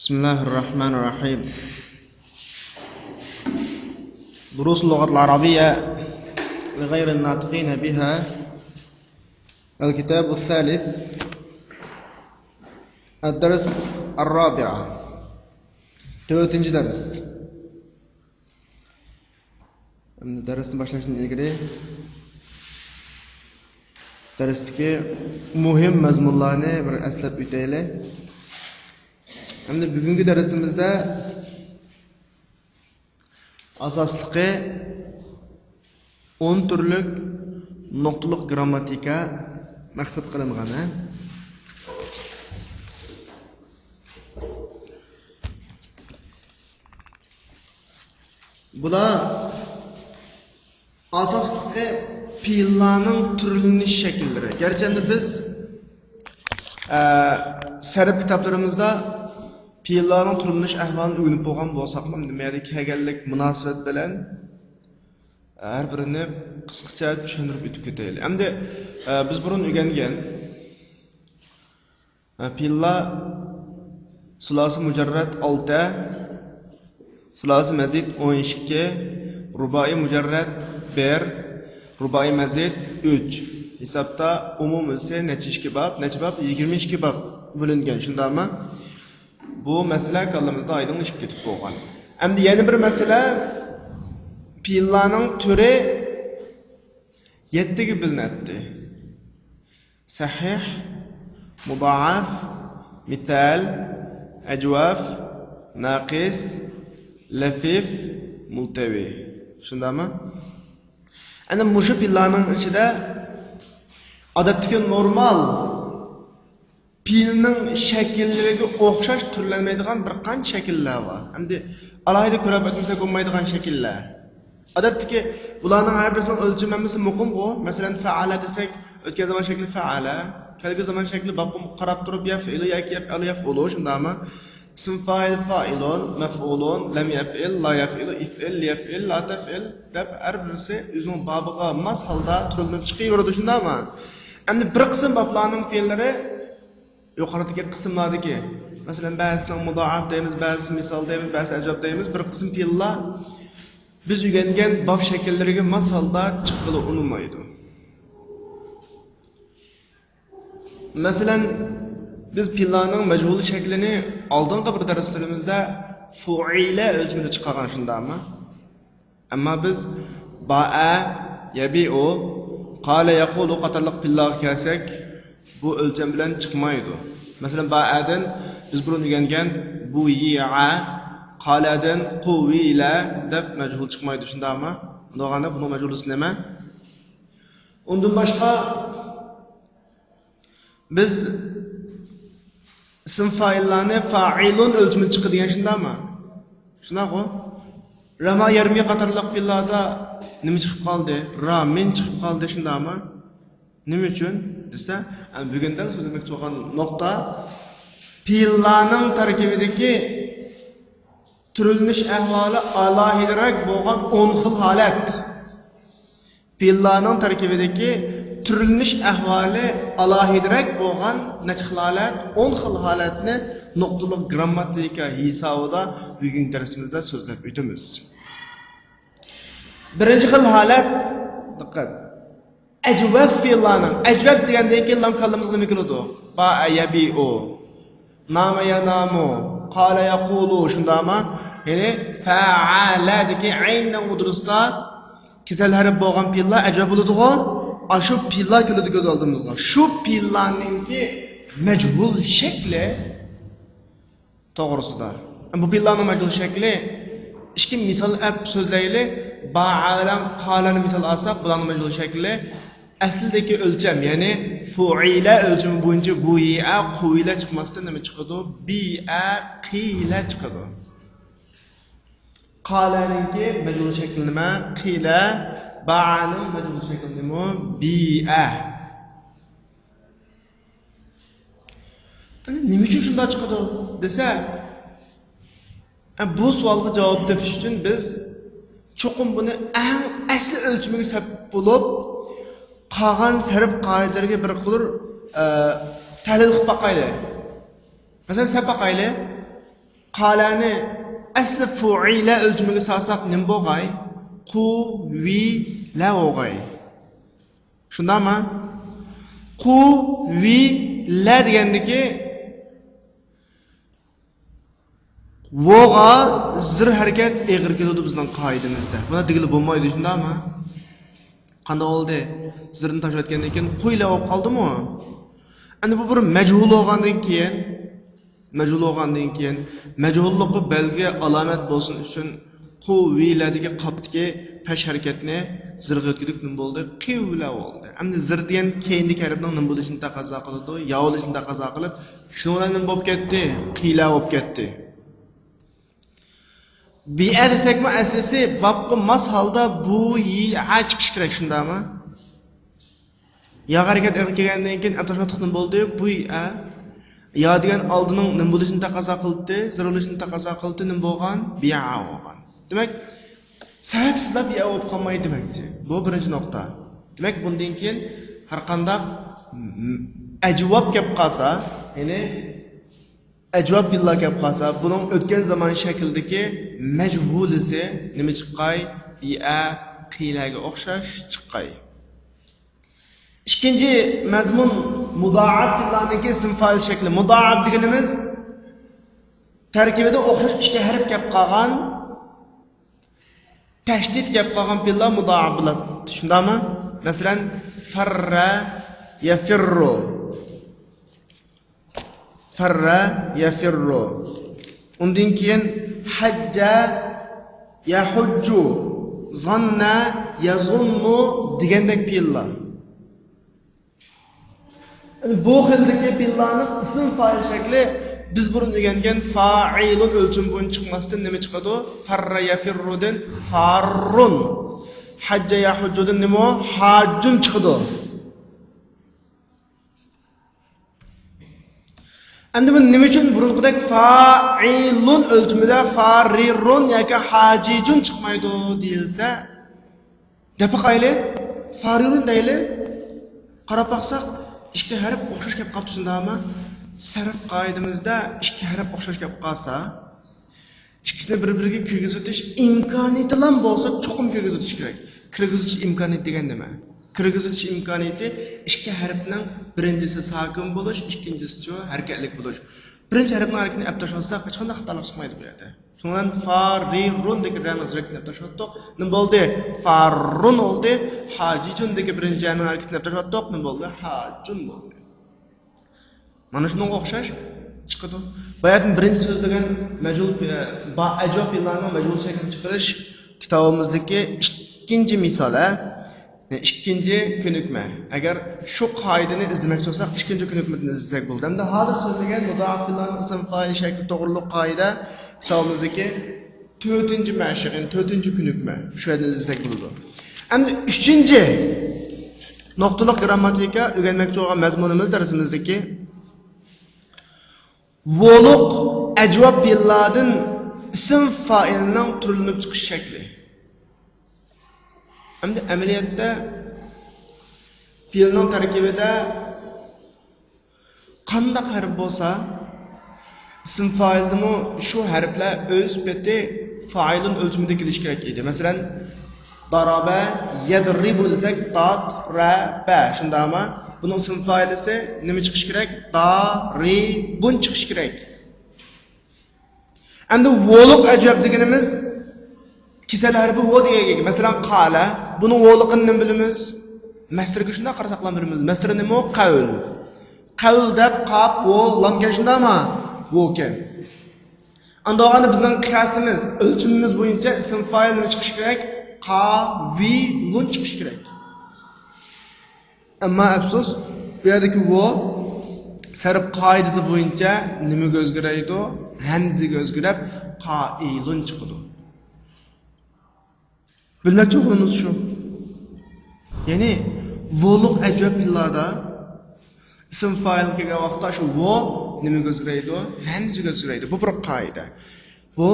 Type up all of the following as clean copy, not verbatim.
بسم الله الرحمن الرحيم. دروس اللغة العربية لغير الناطقين بها، الكتاب الثالث، الدرس الرابع، درس. درسni boshlashdan ilgari darsdagi muhim mazmunlarni bir eslab o'taylik. Hamda bugungi darsimizda asosligi 10 turlik nuqtaliq grammatika maqsad qilingan. Bular asosligi fe'llarning turlanish shakllari. Gerçi biz sarf kitoblarimizda fe'llarning turlanish ahvolini o'rganib bo'lgan bo'lsak ham, nimaga kelganlik munosabat bilan har birini qisqacha tushuntirib o'tib ketaylik. Endi biz burun o'rgangan fe'llar sulasi mujarrad 6, sulasi mazid 12, rubai mujarrad 1, rubai mazid 3. Hisobda umumisi necha bab? 22 bab bo'lingan. Shundami? Bu masala kallamızda aydınlaşıp ketib bo'lgan. Endi yana bir masala, fe'llarning turi 7 ga bo'linadi. Sahih, mudaaf, misal, ajwaf, naqis, lafif, multavi. Shundami? Ana mushu fe'llarning ichida odatdagi normal fe'lning shakllariga o'xshash turlanmaydigan bir qancha shakllar bor. Endi alohida ko'rib o'tmasak bo'lmaydigan shakllar. Odatdagi bularning har birisining o'lchami muqim-ku. Masalan, fa'ala desak, o'tgan zaman shakli fa'ala, kelgusi zaman shakli baqum qarab turib yaf'ilu yoki yaf'alu yaf'ulu, shundami? Ism fa'il fa'ilun, maf'ulun, lam yaf'il, la yaf'ilu, if'il, yaf'il, la taf'il deb har birisi o'zining bobiga mos holda turilib chiqaveradi, shundami? Endi bir qism bablarning fe'llari yuqoridagi qismlardagi, masalan, ba'zisini mudoaf deymiz, ba'zisi misol deymiz, ba'zisi ajab deymiz. Bir qism fe'llar biz o'rgangan bob shakllariga mos holda chiqib unmaydi. Masalan, biz fe'llarning majhul shaklini oldingi bir darslarimizda fu'ila o'lchimida chiqargan, shundami? Ammo biz ba'a, yabi'u, qala yaqulu qatarliq fe'llarga kelsak, bu o'lcham bilan chiqmaydi. Masalan, ba'adan biz burun o'rgangan buyi'a, qaladan quvila deb majhul chiqmaydi, shundami? Undaganda buni majhulisi nima? Undan boshqa biz ism fa'illarni fa'ilun o'lchimida chiqadigan, shundami? Shunaqo? Rama yarmi qatorliq fe'llarda nima chiqib qoldi? Ramin chiqib qoldi, shundami? Nima uchun desa, bugunda so'zlamoqchi bo'lgan nuqta fe'llarning tarkibidagi turilmish ahvoli alohidaroq bo'lgan 10 xil holat. Fe'llarning tarkibidagi turilmish ahvoli alohidaroq bo'lgan necha xil holat? 10 xil holatni nuqtaliq grammatika hisobida bugungi darsimizda so'zlab o'tamiz. Birinchi xil holat, diqqat. Ajwaf fe'llarning, ajwaf degandan keyin lam kallamizga nima keladi? Ba'a yabi'u, nama yanamu, qala yaqulu, shundami? Ya'ni fa'ala deki aynan udrusda kesal harf bo'lgan fe'llar ajwaf bo'ladi-ku. Shu fe'llar keladi ko'z oldimizga. Shu fe'llarningki majhul shakli to'g'risida. Bu fe'llarning majhul shakli ikki misol so'zlaylik. Ba'alam qalani misol olsak, bularning majhul shakli aslidagi o'lcham, ya'ni fu'ila o'lchami bo'yicha buyi'a, quvila chiqmasdan nima chiqadi? Bi'a, qila chiqadi. Qalaninki majhul shakli nima? Qila. Ba'aning majhul shakli nima? Bi'a. Nima uchun shunday chiqadi desa, bu savolga javob topish uchun biz cho'qim buni eng asli o'lchamiga sab bo'lib, qolgan sarf qoidalariga bir qilib tahlil qilib boqaylik. Masalan, sab boqaylik. qalani asli fu'ila o'lchimiga solsak nim bo'lg'ay? Qu vi la bo'lg'ay. Shundami? Qu vi la degandiki voga zir harakat eg'ir keladi bizning qoidamizda. Buni digili bo'lmaydi, shundami? Qanday bo'ldi? Zirni tashlayotgandan keyin qo'yla olib qoldimi? Endi bu bir majhul bo'lgandan keyin majhullikqa belgi alomat bo'lsin uchun quvviladagi qopdagi pesh harakatni zirga o'tkazib nim bo'ldi? Qivla bo'ldi. Endi zir degan keyingi harfning nim bo'lishini taqozo qiladi, yo bo'lishini taqozo qilib, shundan nim bo'lib ketdi, qila bo'lib ketdi. Bi'a desakmi aslisi babga mas holda bu yi a chiqish kerak, shundami? Ya harakat kelgandan keyin atashotib nim bo'ldi, bu a ya degan oldining nim bo'lishini taqozo qildi, zir bo'lishini taqozo qildi, nim bo'lgan bi'a bo'lgan. Demak, sababsizlar bi'a bo'lib qolmaydi demakchi. Bu birinchi nuqta. Demak, bundan keyin har qanday ajvob kelib qolsa, ya'ni ajvob billah kelib qolsa, buning o'tgan zamon shaklidagi majhulisi nima chiqqay? Bi'a qilaga o'xshash chiqqay. İkinci mazmun mudaaf fillarniki ism fa'il shakli. Mudaaf deganimiz tarkibida o'xshash ikki harf kelib qolgan, tashdid kelib qolgan fillar mudaaf bo'ladi. Shundami? Masalan, farra yafirru. Farra yafirru. Undan keyin hajja yahujju, zanna yazunnu degandek fillar. Bu xildagi fillarning ism fa'il shakli biz burun degangan fa'ilun o'lchim bo'yicha chiqmasdan nima chiqadi? Farra yafirrudan farrun. Hajja yahujjudan nima? Hajjun chiqadi. Endi bu nima uchun burunqidek fa'ilun o'lchimida farirun yoki hajijun chiqmaydi deyilsa, gap qayli? Farirun deyli. Qarab baqsaq ikki harf o'xshash kelib qolibdi, shundami? Sarf qoidamizda ikki harf o'xshash kelib qolsa, ikkisini bir-biriga kirgizitish imkoniyati ham bo'lsa, cho'qim kirgizitish kerak. Kirgizitish imkoniyati degan nima? Kirgizitish imkoniyati ikki harfning birinchisi sakin bo'lish, ikkinchisi harakatlik bo'lish. Birinchi harfning harakatini olib tashlasak, hech qanday xatolik chiqmaydi bu yerda. Shundan farirun degan harakatni olib tashlatdik. Nima bo'ldi? Farrun bo'ldi. Hajijun degan birinchi harakatni olib tashlatdik. Nima bo'ldi? Hajjun bo'ldi. Mana shunga o'xshash chiqadi. Bayatning birinchi so'zlagan majhul ajvob fillarning majhul shaklini chiqarish kitobimizdagi ikkinchi misoli, ikkinchi ko'nikma. Agar shu qoidani izlamoqchi bo'lsak, ikkinchi ko'nikmani izlasak bo'ladi. Endi hozir so'zlagan mudoaf fillarning ism fa'il shakli to'g'riliq qoida kitobimizdagi 4-mashq, ya'ni 4-ko'nikma. Shu yerda izlasak bo'ladi. Endi 3-nuqtaliq grammatika o'rganmoqchi bo'lgan mazmunimiz darsimizdagi Voluq ajvob fillardan ism fa'ilning turinib chiqish shakli. Endi amaliyotda fe'lning tarkibida qanday harf bo'lsa, ism fa'ildimi shu harflar o'z beti fa'ilun o'lchimida kelish kerak edi. Masalan, daraba yadribu desak, tat ra ba, shundami? Buning ism fa'ilisi nima chiqish kerak? Daribun chiqish kerak. Endi voluq ajvob deganimiz kesal harfi vo degan. Masalan, qala, buni volig'ini nima bilamiz? Mastarga shunday qarasak ham bilamiz. Mastar nima? Qawl. Qawl deb qop vo lam kelishindami? Vo kel. Andog'ani bizning qiyosimiz, o'lchimimiz bo'yicha ism fa'il nima chiqish kerak? Qavilun chiqish kerak. Ammo afsus, bu yerdagi vo sarf qoidasi bo'yicha nimaga o'zgaraydi? Hamzaga o'zgarib qailun chiqadi. Bilmoqchi bo'lganimiz shu. Ya'ni voluq ajvob fillarda ism fa'il kelgan vaqtda shu vo nimaga o'zgaraydi? Hamzaga o'zgaraydi. Bu bir qoida. Bu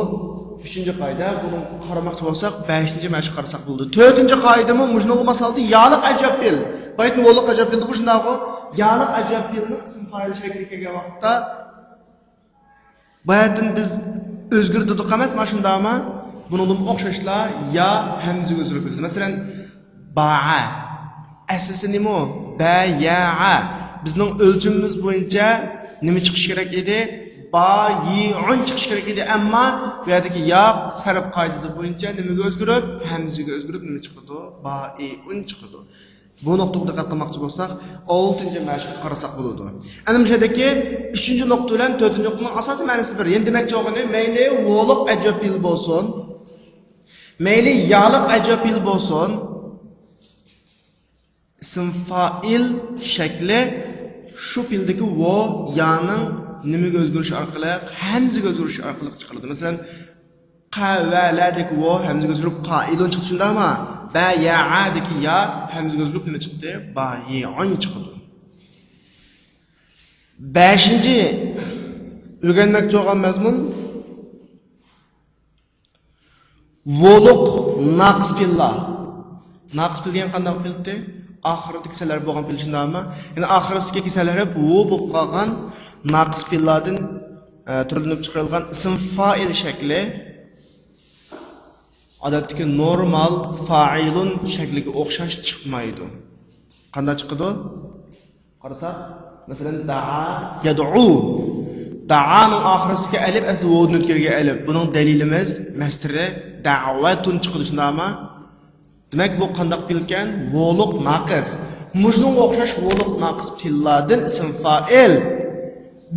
3-qoida. Buni qaramoqchi bo'lsak, 5-mashq qarasak bo'ldi. 4-qoidami mujnoq masalda yaliq ajvob fil. Baytni voluq ajvob filda bu shunday-ku. Yaliq ajvob filning ism fa'il shakli kelgan vaqtda bayatdan biz özgürtüdü emas, mana shundaqmi? Bunun o'xshashlar ya hamzaga o'zgarib. Masalan, ba'a aslisi nima? Baya'a. Bizning o'lchimimiz bo'yicha nima chiqish kerak edi? Bayi'un chiqish kerak edi, ammo bu yerdagi ya sarf qoidasi bo'yicha nimaga o'zgarib? Hamzaga o'zgarib nima chiqadi? Ba'i'un chiqadi. Bu nuqtaga diqqat qilmoqchi bo'lsak, 6-mashqqa qarasak bo'ladi. Ana bu yerdagi 3-nuqta bilan 4-nuqtaning asosiy ma'nosi bir. Endi demakchi o'g'ini mayli vo'liq ajabil bo'lsin, mayli yaliq ajabil bo'lsin, ism fa'il shakli shu fildagi vo yaning nimaga o'zgarishi orqali, hamzaga o'zgarishi orqali chiqadi. Masalan, qawaladagi vo hamzaga o'zgarib qa'ilun chiqdi, shundaymi? Baya'adagi ya hamzaga o'zgarib nima chiqdi? Bayi'un chiqdi. 5-chi o'rganmoqchi bo'lgan mazmun vo'liq naqs billah. Naqs bilgan qanday bildi? Oxiridagi kesalar bo'lgan bil shundaymi? Ya'ni oxiridagi kesalar hep vo bo'lib qolgan naqs billardan turlanib chiqarilgan ism fa'il shakli odatdagi normal fa'ilun shakliga o'xshash chiqmaydi. Qanday chiqadi? Qarasak, masalan da'a yad'u. Da'aning oxirisiga alif asli vovni o'tkirgan alif. Buning dalilimiz masdari da'vatun chiqdi, shundaymi? Demak bu qanday bilgan? Vo'liq naqis. Mujning o'xshash vo'liq naqis tillardan ism fa'il.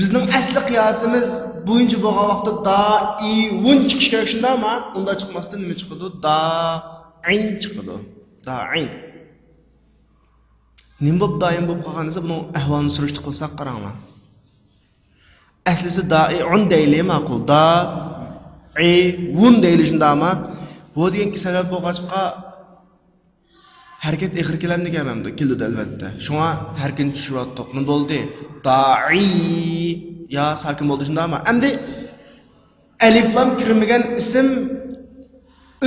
Bizning asli qiyosimiz bo'yicha bo'lgan vaqtda da'iun chiqish kerak, shundaymi? Unda chiqmasdan nima chiqadi? Da'in chiqadi. Da'in. Nima bo'lib da'in bo'lib qolganingizda buning ahvolini surishtir qilsak qaranglar. Aslisi da'iun deyli ma'qul. Da'iun deyli, shundaymi? Bu degan kesalar bo'lg'achqa harakat axir kelamni kelmamdi, keldi albatta. Shunga harkin tushyapti. Nima bo'ldi? Da'i ya sakin bo'ldi, shundaymi? Endi alif lam kirmagan ism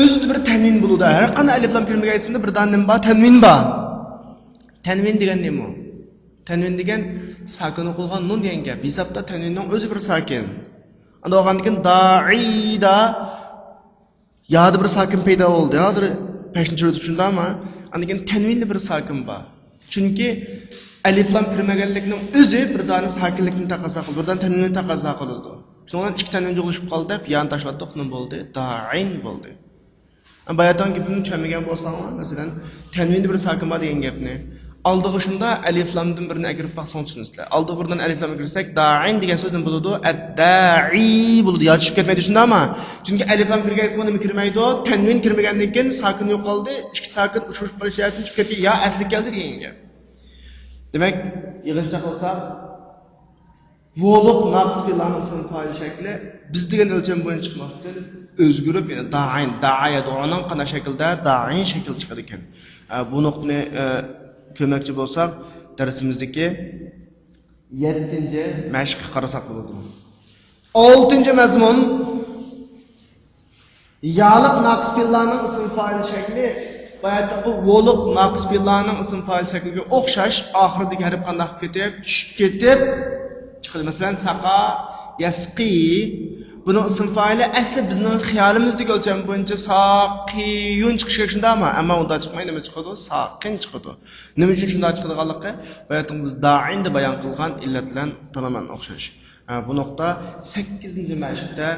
o'zida bir tanvin bo'ladi. Har qanday alif lam kirmagan ismda bir nim bor, tanvin bor. Tanvin degan nima? Tanvin degan sakin o'qilgan nun degan gap. Hisobda tanvinning o'zi bir sakin. Unda olgandan keyin da'ida ya'da bir sakin paydo bo'ldi. Hozir peşin çözüp shundaymi? Andan tanvinda bir sakin bor. Chunki alif lam kirmaganlikning o'zi bir dona sakinlikni taqozo qiladi, birdan tanvinni taqozo qiladi. Shundan ikki tanvin jo'g'ishib qoldi, yan tashlatdik, nima bo'ldi? Da'in bo'ldi. Bayatan gapini tushunmagan bo'lsanglar, masalan, tanvinda bir sakin bor degan gapni aldığı şunda alif lamdan birini agirib baxsan tushunasizlar. Aldığı birdan alif lam agirsak, da'in degan so'z nima bo'ladi? Ad-da'i bo'ladi. Ya tushib ketmaydi, shundaymi? Chunki alif lam kirgan ism nima kirmaydi? Tanvin kirmagandan keyin sakin yo'qoldi, ikki sakin uchish qilishayotib tushib ketdi, ya asli keldi degan gap. Demak, yig'incha qilsak, vo'liq naqs billarning ism fa'il shakli biz degan o'lcham bo'yicha chiqmasdan o'zgarib, ya'ni da'in, da'ayad'uning qanday shaklda da'in shakl chiqadi ekan. Bu nuqtani ko'makchi bo'lsak, darsimizdagi 7-mashqqa qarasak bo'ladi. 6-mazmun yaliq naqs billarning ism fa'il shakli bayataqi vo'liq naqs billarning ism fa'il shakliga o'xshash oxiridagi harf qanday ketib, tushib ketib chiqadi. Masalan, saqa, yasqi. Buning ism fa'ili asli bizning xiyolimizdagi o'lcham bo'yicha saqiyun chiqishi shundaymi? Ammo unda chiqmaydi, nima chiqadi? Saqin chiqadi. Nima uchun shunday chiqadiganligi bayataqi biz da'in deb bayon qilgan illat bilan tamoman o'xshash. Bu nuqta 8-mashqda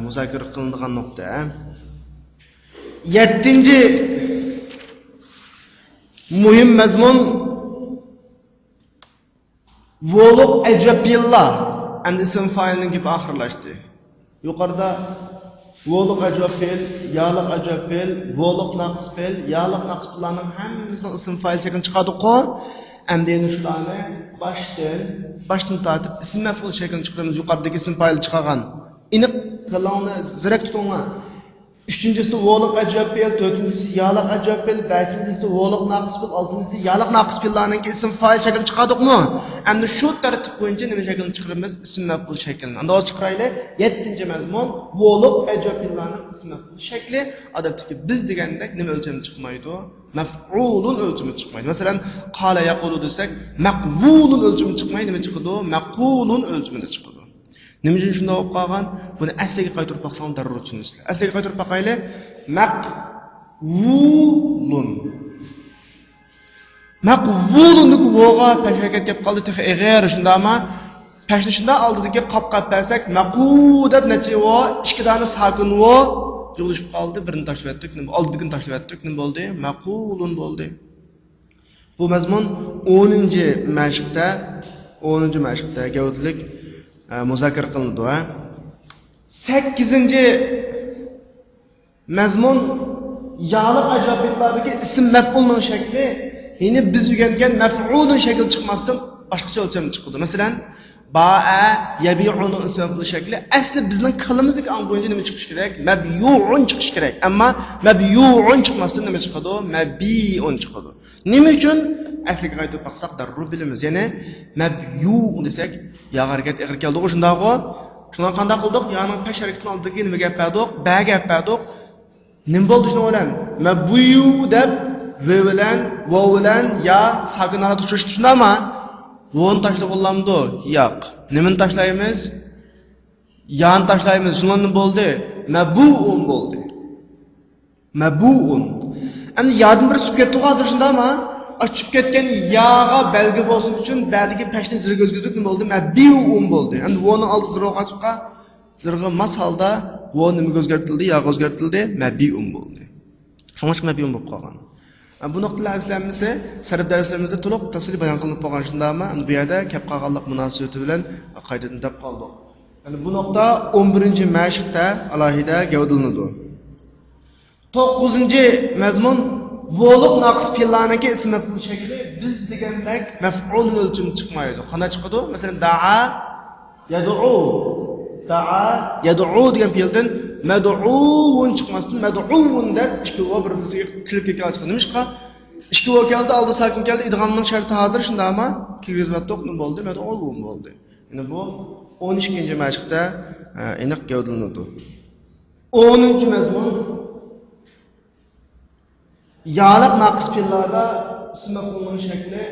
muzokara qilinadigan nuqta. 7-chi muhim mazmun vo'liq ajabillah. Endi ism fa'ilning gibi oxirlashdi. Yuqorida vo'liq ajabbil, yaliq ajabbil, vo'liq naqs bil, yaliq naqs billarning hammasining ism fa'il shaklini chiqadi-ku. Endi shularni boshdan tortib ism maf'ul shaklini chiqaramiz. Yuqoridagi ism fa'il chiqargan. Iniq qilingni zirak tutinglar. 3-nchisi vo'liq ajabbil, 4-nchisi yaliq ajabbil, 5-nchisi vo'liq naqs bil, 6-nchisi yaliq naqs billarning ism fa'il shakli chiqadikmi? Endi shu tartib bo'yicha nima shaklni chiqaramiz? Ism maf'ul shaklini. Endi hozir chiqaraylik. 7-mazmun vo'liq ajabbillarning ism maf'ul shakli odatdagi biz degandek nima o'lchami chiqmaydi? Maf'ulun o'lchami chiqmaydi. Masalan, qala yaqulu desak, maqbulun o'lchami chiqmaydi, nima chiqadi? Maqulun o'lchamida chiqadi. Nima uchun shunday bo'lib qolgan? Buni asliga qaytarib baqsang darrov tushunasizlar. Asliga qaytarib baqayli. Maqvulun. Maqvulunni voga pasharakat kelib qoldi. Tex eg'er shundami? Pashni shunda oldidagi qopqa bersak, maqu deb necha vo, ikki dona sakin vo yig'ilishib qoldi. Birini tashlab etdik, oldidigini tashlab etdik, nima bo'ldi? Maqulun bo'ldi. Bu mazmun 10-mashqda gavdalik muzokara qilindi va 8-mazmun ya'liq ajobiyatlardagi ism maf'ulning shakli yine biz o'rgangan maf'ulning shakli chiqmasdan boshqacha o'lcham chiqdi. Masalan, ba'a yabi'uning ism maf'ul shakli asli bizning qo'limizga ang bo'yicha nima chiqish kerak? Mabiyu'un chiqish kerak. Ammo mabiyu'un chiqmasdan nima chiqadi? Mabi'un chiqadi. Nima uchun? Asliga qaytib baqsaq darrov bilamiz. Ya'ni mabiyu'un desak, ya harakat ig'ir keldi shundaqo. Shundan qanday qildik? Ya'ni pesh harakatning oldiga nima gap berdik? Ba gap berdik. Nim bo'ldi shuni o'ylan. Mabiyu deb ve bilan, vo bilan ya sakin arada tushishdi shundami? Voni tashlab olamdi? Yo'q. Nimani tashlaymiz? Yan tashlaymiz. Shundan nima bo'ldi? Mabu'un bo'ldi. Mabu'un. Endi yadim bir chiqib ketdi hozir shundami? Açıp ketken yağa belge bolsun üçün bədigi peşni zırgı özgüzdük nima bo'ldi? Mabi'un bo'ldi. Endi voni oldi zırgı açıqqa zırgı mas halda voni nima o'zgartirildi? Yağ o'zgartirildi, mabi'un bo'ldi. Shunga mabi'un bo'lib qolgan. Bu nuqtalar izlanmasa, sarf darslarimizda to'liq tafsiliy bayon qilinib qolgan shundami? Bu yerda kep qolganlik munosabati bilan qaytadan deb qoldik. Yani bu nuqta 11-mashqda alohida gavdilanadi. 9-mazmun Vo'liq naqs fe'llarniki ism maf'ul shakli biz degandek maf'ul o'lchami chiqmaydi. Qanday chiqadi? Masalan, da'a yad'u degan fe'ldan mad'uun chiqmasdan mad'uun deb ikki vo bir-biriga kirib ketgan chiqadi. Nima ishqa? Ikki vo keldi, oldi sakin keldi, idg'omning sharti hozir shundami? Kirgizmatdoq nima bo'ldi? Mad'uun bo'ldi. Ya'ni bu 12-mashqda aniq gavdilanadi. 10-mazmun ya'liq naqs fe'llarda ism maf'ulning shakli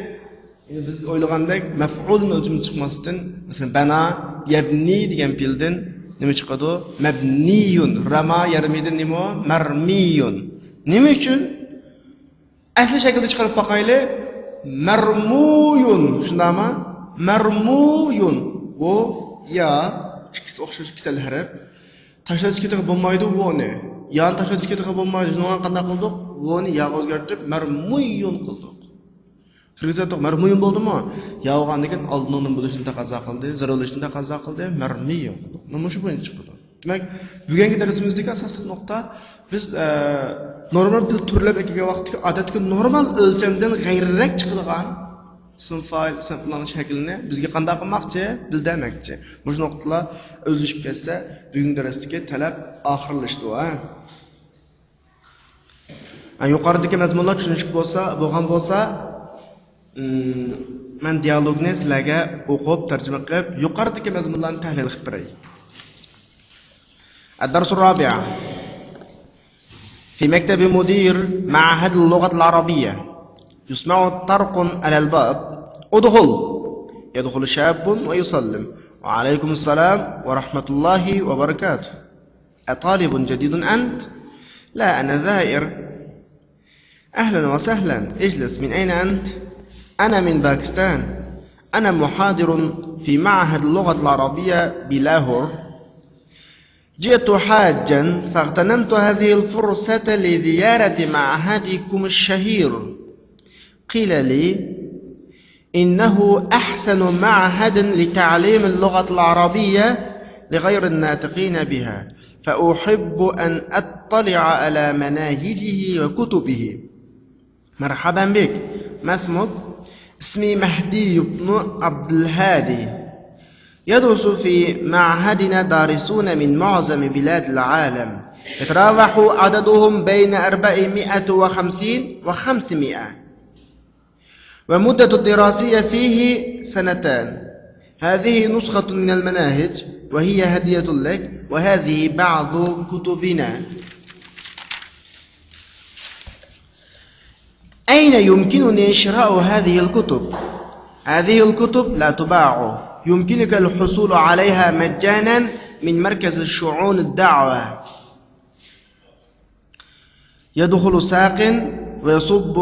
biz o'ylagandek maf'ulning o'lchami chiqmasdan, masalan, bana, yabni degan fe'ldan nima chiqadi? Mabniyun. Rama yarmidan nima? Marmiyun. Nima uchun? Asli shaklda chiqarib boqayli. Marmuyun. Shundami? Marmuyun. Bu ya ikkisi o'xshash ikkisal harf. Tashlash ketib bo'lmaydi voni. Yan tashlash ketib bo'lmaydi. Shunga qanday qildik? Voni ya o'zgartirib marmuyun qildik. Kirgizatdik, marmuyun bo'ldimi? Yog'gandan keyin oldindan bo'lishini taqozo qildi, zararlashini taqozo qildi, marmiyun qildik. Nima shu bo'yicha chiqdi. Demak, bugungi darsimizdagi asosiy nuqta biz normal til turlab kelgan vaqtda odatga normal o'lchamdan g'ayriroq chiqadigan ism fa'il, ism maf'ulning shaklini bizga qanday qilmoqchi, bildirmoqchi. Bu nuqtalar o'zlashib ketsa, bugungi darsdagi talab oxirlashdi, ha. Yuqoridagi mazmunlar tushunishib bo'lgan bo'lsa, men dialogni sizlarga o'qib, tarjima qilib, yuqoridagi mazmunlarni tahlil qilib beray. الدرس الرابع في مكتب مدير معهد اللغة العربية يسمع طرق على الباب. ادخل. يدخل شاب ويسلم. وعليكم السلام ورحمة الله وبركاته. أطالب جديد أنت؟ لا، أنا زائر. أهلا وسهلا. اجلس. من أين أنت؟ أنا من باكستان. أنا محاضر في معهد اللغة العربية بلاهور. جئت حاجا فاغتنمت هذه الفرصة لزيارة معهدكم الشهير. قيل لي إنه أحسن معهد لتعليم اللغة العربية لغير الناطقين بها، فأحب أن أطلع على مناهجه وكتبه. مرحبا بك. ما اسمك؟ اسمي مهدي بن عبد الهادي. يدرس في معهدنا دارسون من معظم بلاد العالم، يتراوح عددهم بين 450 و 500، ومدة الدراسية فيه 2 سنين. هذه نسخة من المناهج وهي هدية لك، وهذه بعض كتبنا. أين يمكنني شراء هذه الكتب؟ هذه الكتب لا تباع، يمكنك الحصول عليها مجانا من مركز الشؤون الدعوة. يدخل ساق ويصب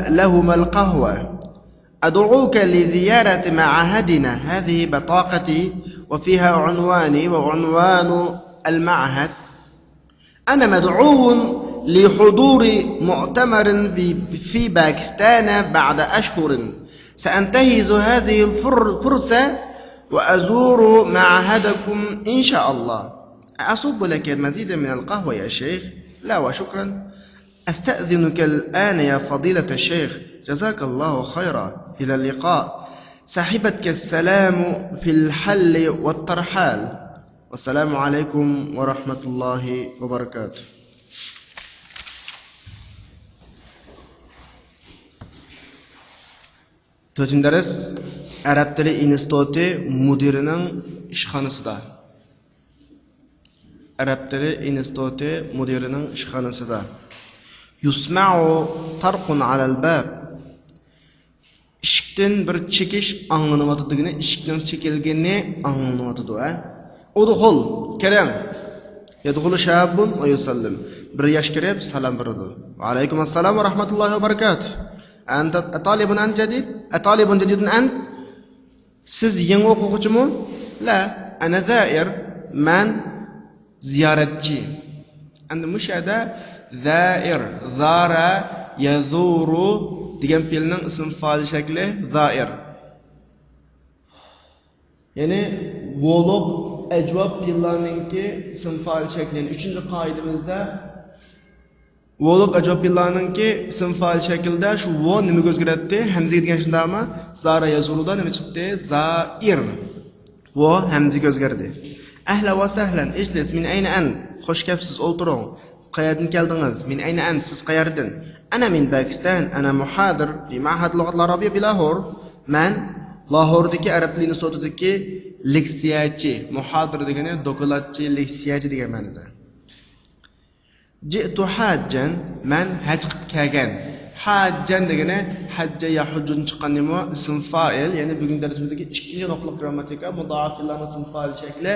لهما القهوة. أدعوك لزيارة معهدنا. هذه بطاقتي وفيها عنواني وعنوان المعهد. أنا مدعو لحضور مؤتمر في باكستان بعد أشهر. سأنتهز هذه الفرصة وأزور معهدكم إن شاء الله. أصب لك المزيد من القهوة يا شيخ؟ لا وشكرا. أستأذنك الآن يا فضيلة الشيخ. جزاك الله خيرا. إلى اللقاء. صاحبتك السلام في الحل والترحال. والسلام عليكم ورحمة الله وبركاته. To'rtinchi dars Arab tili instituti mudirining ishxonasida. Arab tili instituti mudirining ishxonasida. Yusma'u tarqun alal bab. Ishikdan bir chekish anglanyotdigini, ishikning chekilgani anglanyotdi. Udkhul, keling. Yadkhulu shabun va yusallim. Bir yosh kirib salom berdi. Va alaykum assalom va rahmatullohi va barakatuh. أنت طالب أنت جديد؟ طالب جديد أنت؟ سيز ينغو قوقشمو؟ لا، أنا زائر. من زيارتي. عند مشاهدة زائر. زار يزور ديجان فيلن اسم فاعل شكله زائر. يعني ولوب أجواب فيلننكي اسم فاعل شكله. Üçüncü kaidemizde Voluk acaba planınki isim fail şekilde şu vo nimi gözgüretti? Hemze diyen şunda ama zara yazılıda nimi çıktı? Zair. Vo hemze gözgerdi. Ahla ve sahlen. İclis min ayna an? Hoş gelipsiz oturun. Qayerden geldiniz? Min ayna an? Siz qayerden? Ana min Pakistan. Ana muhadir fi ma'had lughat al-arabiyya bi Lahore. Men Lahore'daki Arab dili institutidagi leksiyachi. Muhadir degani dokladchi, leksiyachi degan ma'noda. Ji'tu hajjan, men haj qilib kelgan. Hajjan degani hajja yahujjun chiqqanimi ism fa'il, ya'ni bugun darsimizdagi ikkinchi nuqliq grammatika mudoafillarning ism fa'il shakli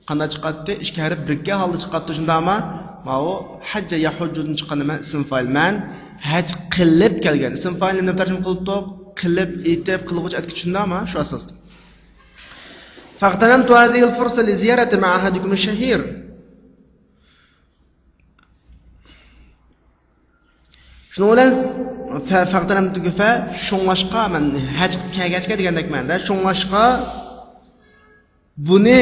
qanday chiqadi? Ikki harf birga holda chiqadi shundami? Ma'u hajja yahujjun chiqqanimi ism fa'il. Men haj qilib kelgan. Ism fa'ilni nima tarjima qilibdi? Qilib, etib, qilg'uchi aytib shundami? Shu asosda. Faqtanamtu hadhihi al-fursa li ziyarati ma'hadikum ash-shahir. Şunu bilan faqtanamtu fa shunglashqa men haj kelgachga degandek menda. Shunglashqa buni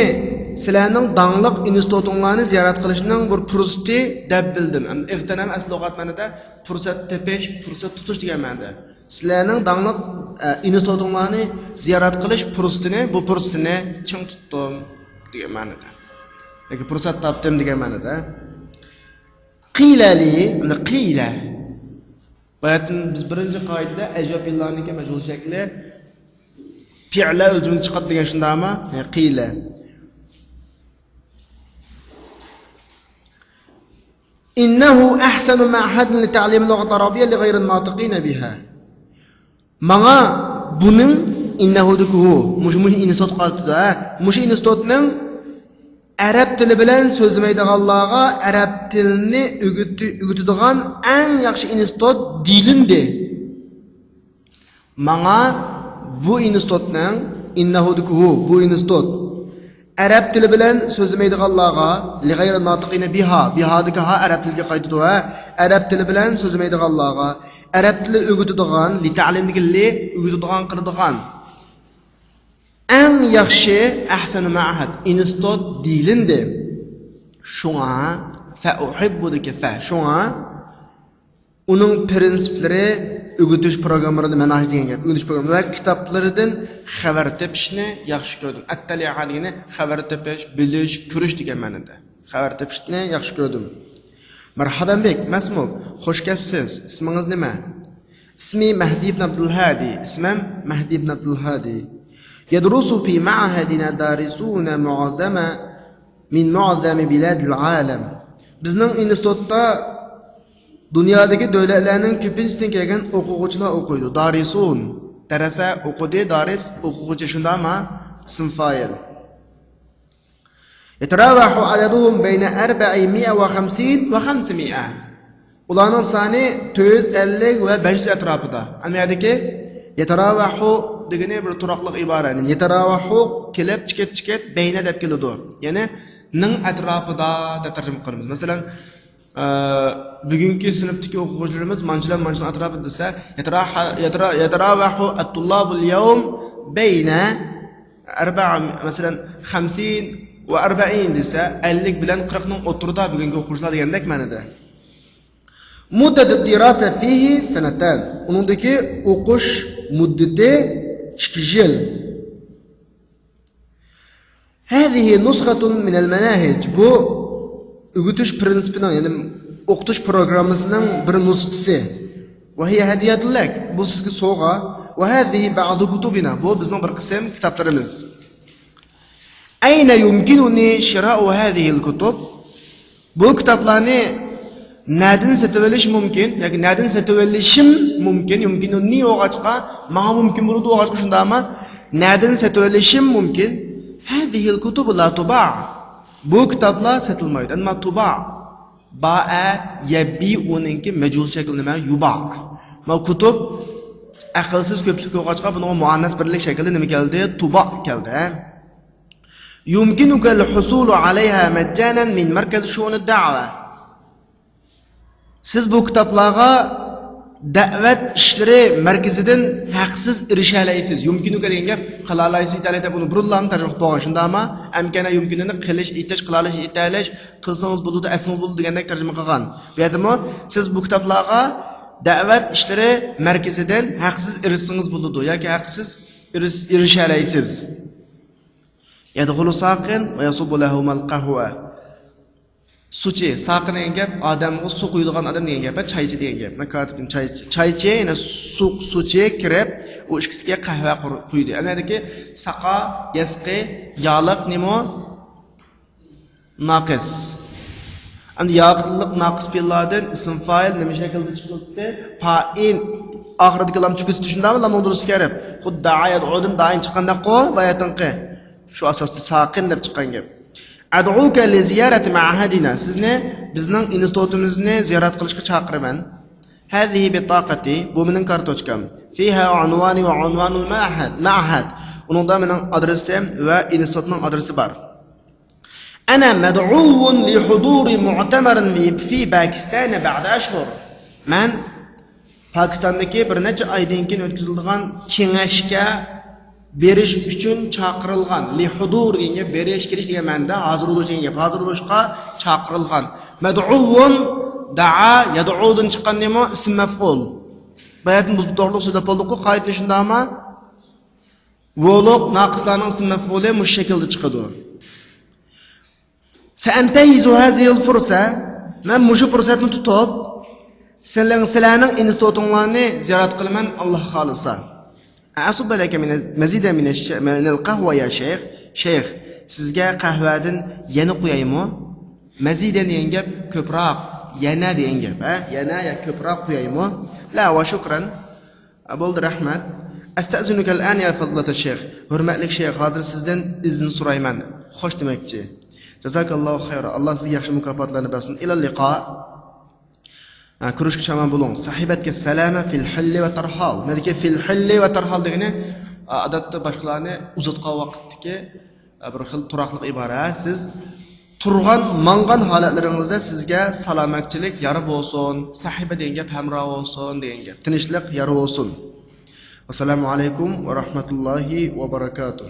sizlarning dangliq institutlarni ziyorat qilishning bir fursati deb bildim. Iqtinam asl lug'at ma'noda fursat tepish, fursat tutish degan ma'noda. Sizlarning dangliq institutlarni ziyorat qilish fursatini, bu fursatni ching tutdim degan ma'noda. Yoki fursat topdim degan ma'noda. Qilali, qila. Bayatın biz birinci qaydada ajab illarniki majhul shakli fi'la o'lchimi chiqadi degan shundami? Qila. Innahu ahsanu ma'hadun li ta'lim al-lughat al-arabiyya li ghayri an-natiqin biha. Manga buning innahu dikuhu, mush institut qatida, mush institutning Arab tili bilan so'zlaydiganlarga arab tilini o'g'itadigan eng yaxshi institut dilindi. Manga bu institutning innahu dikuhu, bu institut arab tili bilan so'zlaydiganlarga li ghayri natiqina biha, bihadiki ha arab tiliga qaytadi va arab tili bilan so'zlaydiganlarga arab tili o'g'itadigan li ta'limdagi li o'g'itadigan qiladigan en yaxshi ahsanu ma'had institut dilindi. Şuna fa uhibbudiki fa şuna onun prinsiplari o'g'itish programmalarida manhaj degan gap. O'g'itish programma va kitoblaridan xabar tepishni yaxshi ko'rdim. Attali aligini xabar tepish, bilish, ko'rish degan ma'noda. Xabar tepishni yaxshi ko'rdim. Marhaban bek, masmuk, xush kelibsiz. Ismingiz nima? Ismi Mahdi ibn Abdul Hadi. Ismim Mahdi ibn Abdul Hadi. يدرس في معهدنا دارسون من معظم بلاد العالم. Bizning institutda dunyodagi davlatlarning ko'pinchasidan kelgan o'quvchilar o'qiydi. Darisun, darasa o'qidi, daris o'quvchi shundami? ism fa'il. Yatarawahu adaduhum bayna 450 va 500. Ularning soni 450 va 500 atrofida. Anaqadagi yatarawahu degani bir turaqliq ibora. Yatarawahu kelib chiqet bayna deb keladi. Ya'ni ning atrofida deb tarjima qilamiz. Masalan, bugungi sinfdagi o'quvchilarimiz manchilar atrofida desa, yatarawahu at-tullabul yawm bayna 4 masalan 50 va 40 desa, 50 bilan 40 ning o'tirida bugungi o'quvchilar degandek ma'noda. Muddat dirasa fihi sanatan. Uningdagi o'qish muddati 2 yil. هذه نسخة من المناهج. Bu o'qitish prinsipining, ya'ni o'qitish programmasining bir nusxasi. Va hiya hadiyatun lak. Bu sizga sovg'a. Va hadhihi ba'd kutubina. Bu bizning bir qism kitoblarimiz. Ayna yumkinuni shira'u hadhihi al-kutub? Bu kitoblarni nadin sotib olish mumkin yoki nadin sotib olishim mumkin. Yumkinuni o'g'achqa, menga mumkin bo'ladi o'g'achqa shundaymi? Nadin sotib olishim mumkin. Hadhihi al-kutub la tuba'. Bu kitoblar sotilmaydi. Ammo tuba ba'a yabi uninki majhul shakli nima? Yuba. Ma kutub aqlsiz ko'plik o'g'achqa buning muannas birlik shaklida nima keldi? Tuba keldi. Yumkinuka al-husul 'alayha majjanan min markaz shu'un ad-da'wa. Siz bu kitoblarga da'vat ishlari markazidan haqsiz erisha olasiz. Yumkinuka degan gap qila olasiz aytib buni burunlarni tarjima qilib qo'ygan. Shundaymi? Amkana yumkinini qilish, itish, qilalish, italish, qilsangiz bo'ladi, asingiz bo'ladi degandek tarjima qilgan. Bu yerdami siz bu kitoblarga da'vat ishlari markazidan haqsiz erishsangiz bo'ladi yoki haqsiz erisha olasiz. Yadkhulu saqin va yasubu lahum al-qahwa. Suchi, saqin degan gap odamga suv quyadigan odam degan gap, chaychi degan gap. Makotibning chaychi, ya'ni suchi kirib, u ikkisiga qahva quydi. Anadagi saqa, yasqi, yoliq nima? Naqis. Endi yaqinlik naqis fe'llardan ism fa'il nima shaklda chiqibdi? Fa'il oxiridagi lam chukisi tushundami? Lam o'ldirish kerak. Xuddi ayat-o'din dayin chiqqanda qo va yatinqi. Shu asosda saqin deb chiqqan gap. Ad'uka li ziyarati ma'hadina. Sizni bizning institutimizni ziyorat qilishga chaqiraman. Hadhihi bitaqati. Bu mening kartochkam. Fiha unvani va unvanul ma'had. Uningda mening adresim va institutning adresi bor. Ana mad'uun li huduri mu'tamarin fi Pakistan ba'da ashhur. Men Pokistondagi bir necha oydan keyin o'tkaziladigan kengashga berish uchun chaqirilgan. Li hudur degan berish kirish degan ma'noda hozir bo'lish degan gap. Hozir bo'lishga chaqirilgan. Mad'uun da'a yad'udan chiqqan nima? Ism maf'ul. Bayatni biz to'g'ri so'zlab qoldik-ku, qoida shundaymi? Bo'liq naqislarning ism maf'uli mush shaklda chiqadi. Sa'antahizu hazihi al-fursa. Men mushu fursatni tutib, sizlarning institutinglarni ziyorat qilaman, Alloh xolisa. Asub balaka mazida min al-qahwa ya shayx. Shayx, sizga qahvadan yana qo'yaymi? Mazida degan gap ko'proq, yana degan gap, ha? Yana ya ko'proq qo'yaymi? La va shukran. Bo'ldi, rahmat. Astazinuka al-an ya fadlat al-shayx. Hurmatli shayx, hozir sizdan izn so'rayman. Xo'sh demakchi. Jazakallohu xayra. Alloh sizga yaxshi mukofotlarni bersin. Ila liqa. Ko'rishga shaman bo'ling. Sahibatga salama fil hilli va tarhal. Nima fil hilli va tarhal degani odatda boshqalarni uzatgan vaqtdagi bir xil turaqliq ibora. Siz turgan, mangan holatlaringizda sizga salomatchilik yari bo'lsin, sahiba degan gap hamroh bo'lsin degan gap. Tinchlik yari bo'lsin. Assalomu alaykum va rahmatullohi va barakatuh.